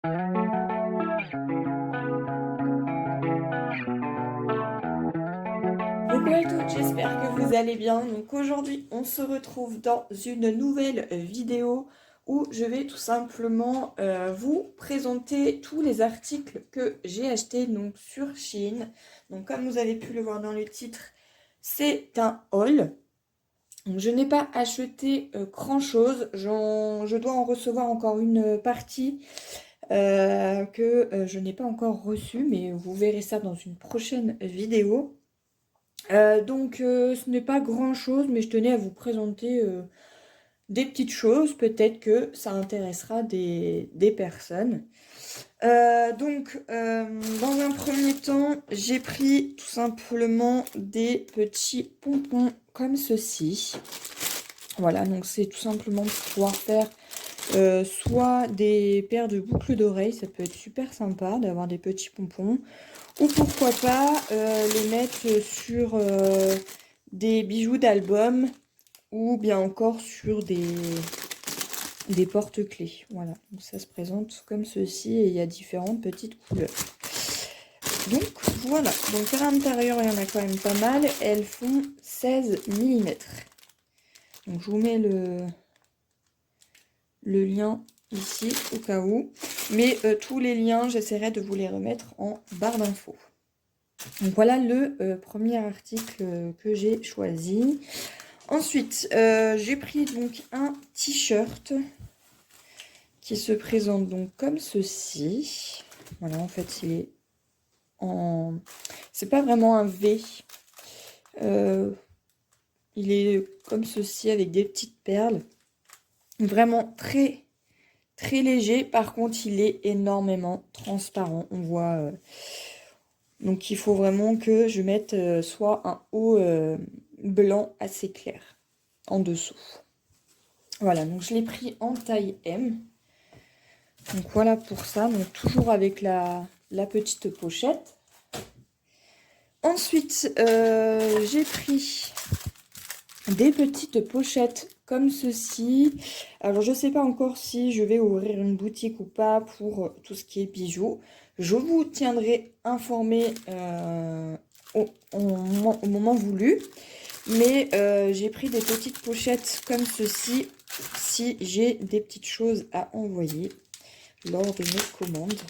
Coucou à toutes, j'espère que vous allez bien. Donc aujourd'hui, on se retrouve dans une nouvelle vidéo où je vais tout simplement vous présenter tous les articles que j'ai achetés donc sur Shein. Donc comme vous avez pu le voir dans le titre, c'est un haul. Donc je n'ai pas acheté grand-chose. Je dois en recevoir encore une partie que je n'ai pas encore reçue, mais vous verrez ça dans une prochaine vidéo. Ce n'est pas grand-chose, mais je tenais à vous présenter des petites choses. Peut-être que ça intéressera des personnes. Dans un premier temps, j'ai pris tout simplement des petits pompons comme ceci. Voilà, donc c'est tout simplement pour pouvoir faire soit des paires de boucles d'oreilles. Ça peut être super sympa d'avoir des petits pompons. Ou pourquoi pas les mettre sur des bijoux d'album ou bien encore sur des porte-clés. Voilà, donc ça se présente comme ceci et il y a différentes petites couleurs. Donc voilà, donc à l'intérieur il y en a quand même pas mal. Elles font 16 mm. Donc je vous mets le lien ici au cas où. Mais tous les liens, j'essaierai de vous les remettre en barre d'infos. Donc voilà le premier article que j'ai choisi. Ensuite, j'ai pris donc un t-shirt qui se présente donc comme ceci. Voilà, en fait, il est en... C'est pas vraiment un V. Il est comme ceci avec des petites perles. Vraiment très, très léger. Par contre, il est énormément transparent. On voit... Donc il faut vraiment que je mette soit un haut blanc assez clair en dessous. Voilà, donc je l'ai pris en taille M. Donc voilà pour ça, donc toujours avec la petite pochette. Ensuite, j'ai pris des petites pochettes comme ceci. Alors je ne sais pas encore si je vais ouvrir une boutique ou pas pour tout ce qui est bijoux. Je vous tiendrai informé au moment voulu. Mais j'ai pris des petites pochettes comme ceci si j'ai des petites choses à envoyer lors de mes commandes.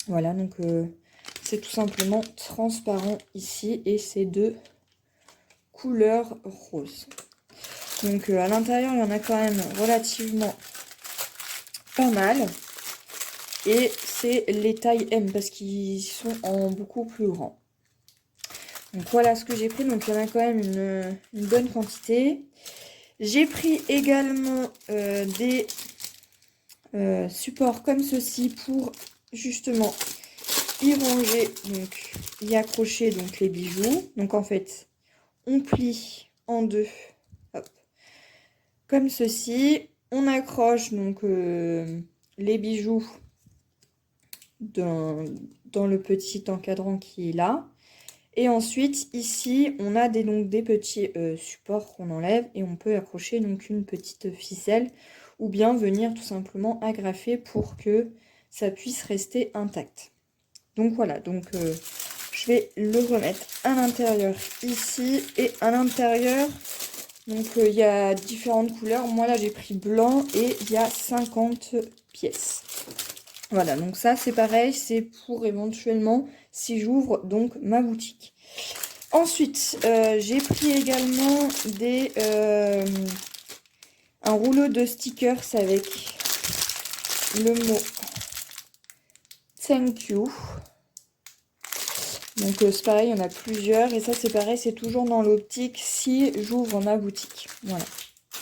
Voilà, donc c'est tout simplement transparent ici et c'est de couleur rose. Donc à l'intérieur, il y en a quand même relativement pas mal. Et c'est les tailles M parce qu'ils sont en beaucoup plus grand. Donc voilà ce que j'ai pris. Donc il y en a quand même une bonne quantité. J'ai pris également des supports comme ceci pour justement y ranger, donc y accrocher donc les bijoux. Donc en fait, on plie en deux, hop, comme ceci. On accroche donc les bijoux dans le petit encadrant qui est là. Et ensuite, ici, on a des petits supports qu'on enlève et on peut accrocher donc une petite ficelle ou bien venir tout simplement agrafer pour que ça puisse rester intact. Donc voilà, donc je vais le remettre à l'intérieur ici et à l'intérieur. Donc il y a différentes couleurs. Moi là j'ai pris blanc et il y a 50 pièces. Voilà, donc ça c'est pareil, c'est pour éventuellement si j'ouvre donc ma boutique. Ensuite, j'ai pris également un rouleau de stickers avec le mot thank you. Donc c'est pareil, il y en a plusieurs et ça c'est pareil, c'est toujours dans l'optique si j'ouvre ma boutique. Voilà.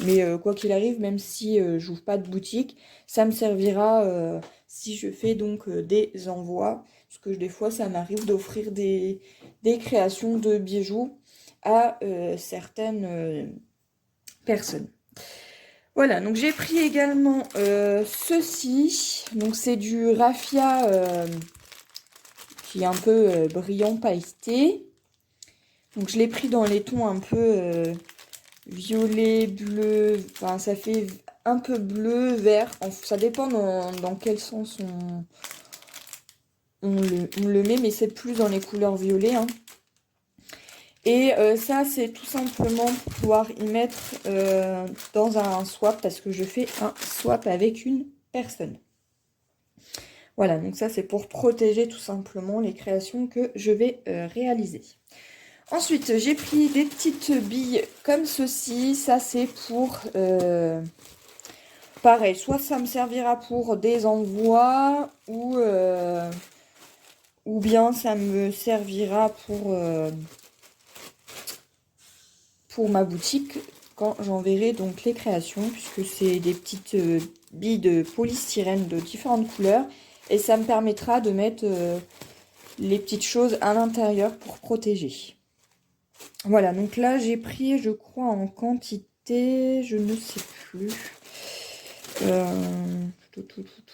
Mais quoi qu'il arrive, même si j'ouvre pas de boutique, ça me servira si je fais donc des envois. Parce que des fois, ça m'arrive d'offrir des créations de bijoux à certaines personnes. Voilà, donc j'ai pris également ceci. Donc c'est du raffia qui est un peu brillant pailleté. Donc je l'ai pris dans les tons un peu violet, bleu, enfin ça fait un peu bleu, vert. Ça dépend dans quel sens on le met, mais c'est plus dans les couleurs violet, hein. Et ça, c'est tout simplement pour pouvoir y mettre dans un swap, parce que je fais un swap avec une personne. Voilà, donc ça, c'est pour protéger tout simplement les créations que je vais réaliser. Ensuite, j'ai pris des petites billes comme ceci. Ça, c'est pour... pareil, soit ça me servira pour des envois, ou bien ça me servira pour ma boutique quand j'enverrai donc les créations, puisque c'est des petites billes de polystyrène de différentes couleurs, et ça me permettra de mettre les petites choses à l'intérieur pour protéger. Voilà, donc là j'ai pris, je crois, en quantité, je ne sais plus. Je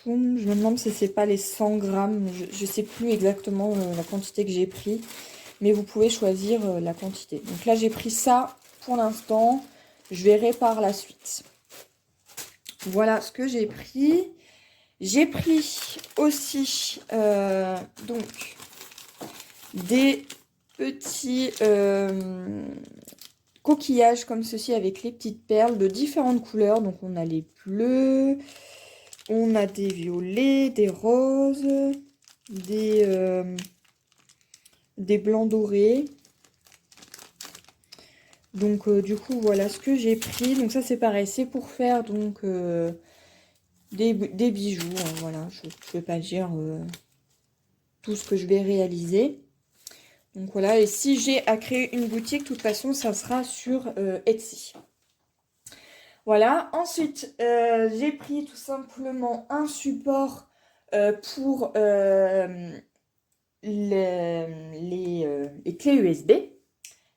me demande si c'est pas les 100 grammes, je sais plus exactement la quantité que j'ai pris, mais vous pouvez choisir la quantité. Donc là j'ai pris ça pour l'instant, je verrai par la suite. Voilà ce que j'ai pris. J'ai pris aussi donc des petits coquillages comme ceci avec les petites perles de différentes couleurs. Donc on a les bleus, on a des violets, des roses, des blancs dorés. Donc du coup voilà ce que j'ai pris. Donc ça c'est pareil, c'est pour faire donc des bijoux. Hein, voilà, je ne vais pas dire tout ce que je vais réaliser. Donc voilà, et si j'ai à créer une boutique, de toute façon ça sera sur Etsy. Voilà, ensuite j'ai pris tout simplement un support pour les clés USB.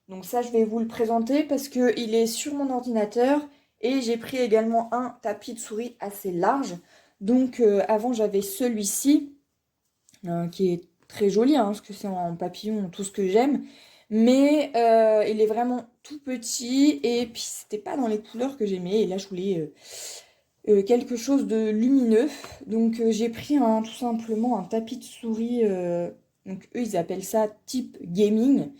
Donc ça, je vais vous le présenter parce qu'il est sur mon ordinateur et j'ai pris également un tapis de souris assez large. Donc avant, j'avais celui-ci qui est très joli, hein, parce que c'est en papillon, tout ce que j'aime. Mais il est vraiment tout petit et puis c'était pas dans les couleurs que j'aimais. Et là, je voulais quelque chose de lumineux. Donc j'ai pris tout simplement un tapis de souris. Donc eux, ils appellent ça type gaming.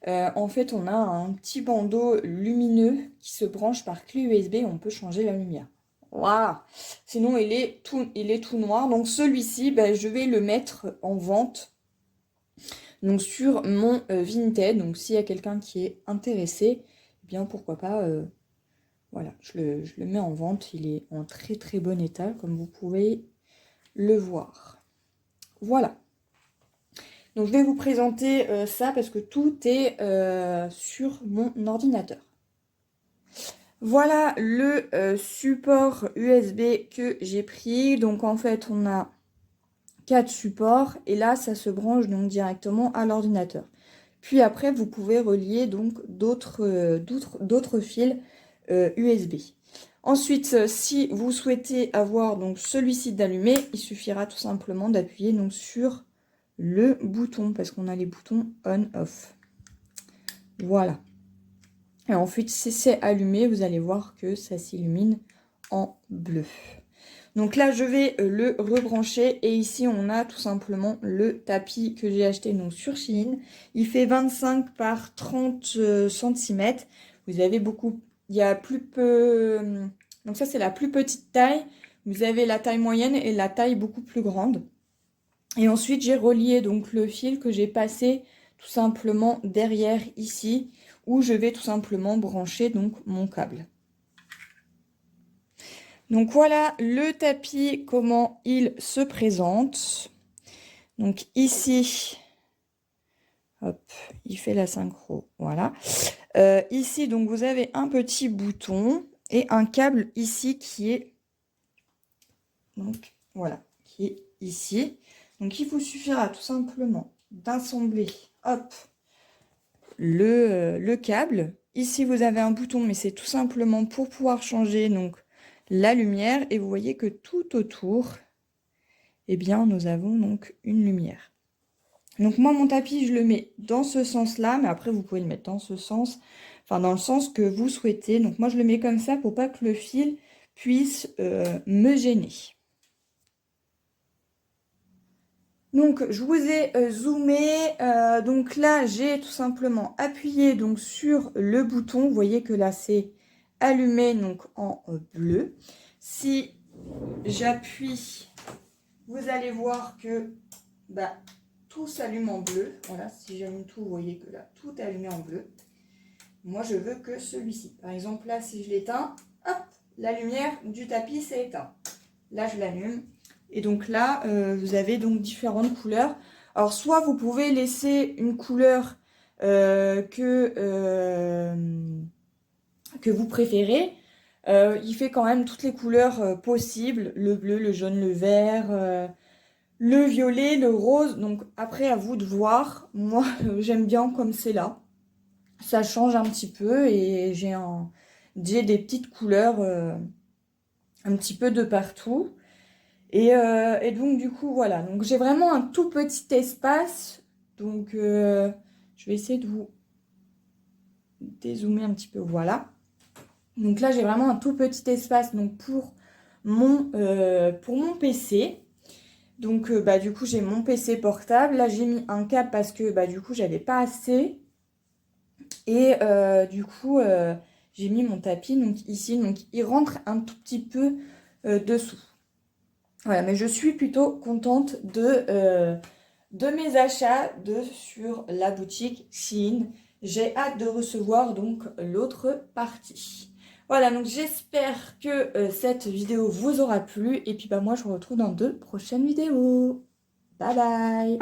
En fait, on a un petit bandeau lumineux qui se branche par clé USB. On peut changer la lumière. Voilà. Sinon, il est tout noir. Donc celui-ci, ben, je vais le mettre en vente. Donc sur mon Vinted. Donc s'il y a quelqu'un qui est intéressé, eh bien pourquoi pas. Voilà, je le mets en vente. Il est en très très bon état, comme vous pouvez le voir. Voilà. Donc je vais vous présenter ça parce que tout est sur mon ordinateur. Voilà le support USB que j'ai pris. Donc en fait on a 4 supports et là ça se branche donc directement à l'ordinateur. Puis après vous pouvez relier donc d'autres fils USB. Ensuite, si vous souhaitez avoir donc celui-ci d'allumé, il suffira tout simplement d'appuyer donc sur le bouton parce qu'on a les boutons on/off. Voilà. Et ensuite, si c'est allumé, vous allez voir que ça s'illumine en bleu. Donc là, je vais le rebrancher et ici, on a tout simplement le tapis que j'ai acheté donc sur Shein. Il fait 25 par 30 cm. Vous avez beaucoup, il y a plus peu, donc ça c'est la plus petite taille. Vous avez la taille moyenne et la taille beaucoup plus grande. Et ensuite, j'ai relié donc le fil que j'ai passé tout simplement derrière ici, où je vais tout simplement brancher donc mon câble. Donc voilà le tapis, comment il se présente. Donc ici, hop, il fait la synchro, voilà. Ici, donc vous avez un petit bouton et un câble ici qui est, donc voilà, qui est ici. Donc il vous suffira tout simplement d'assembler, hop, le câble. Ici, vous avez un bouton, mais c'est tout simplement pour pouvoir changer donc la lumière. Et vous voyez que tout autour, eh bien, nous avons donc une lumière. Donc moi, mon tapis, je le mets dans ce sens-là, mais après, vous pouvez le mettre dans ce sens, enfin dans le sens que vous souhaitez. Donc moi, je le mets comme ça pour pas que le fil puisse me gêner. Donc, je vous ai zoomé. Donc là, j'ai tout simplement appuyé donc, sur le bouton. Vous voyez que là, c'est allumé donc, en bleu. Si j'appuie, vous allez voir que bah, tout s'allume en bleu. Voilà, si j'allume tout, vous voyez que là, tout est allumé en bleu. Moi, je veux que celui-ci. Par exemple, là, si je l'éteins, hop, la lumière du tapis s'est éteinte. Là, je l'allume. Et donc là, vous avez donc différentes couleurs. Alors, soit vous pouvez laisser une couleur que vous préférez. Il fait quand même toutes les couleurs possibles. Le bleu, le jaune, le vert, le violet, le rose. Donc, après, à vous de voir. Moi, j'aime bien comme c'est là. Ça change un petit peu et j'ai des petites couleurs un petit peu de partout. Et donc, du coup, voilà. Donc, j'ai vraiment un tout petit espace. Donc, je vais essayer de vous dézoomer un petit peu. Voilà. Donc là, j'ai vraiment un tout petit espace donc, pour mon PC. Donc, bah, du coup, j'ai mon PC portable. Là, j'ai mis un câble parce que, bah, du coup, j'avais pas assez. Et du coup, j'ai mis mon tapis donc, ici. Donc, il rentre un tout petit peu dessous. Voilà, mais je suis plutôt contente de mes achats sur la boutique Shein. J'ai hâte de recevoir donc l'autre partie. Voilà, donc j'espère que cette vidéo vous aura plu. Et puis bah moi je vous retrouve dans de prochaines vidéos. Bye bye!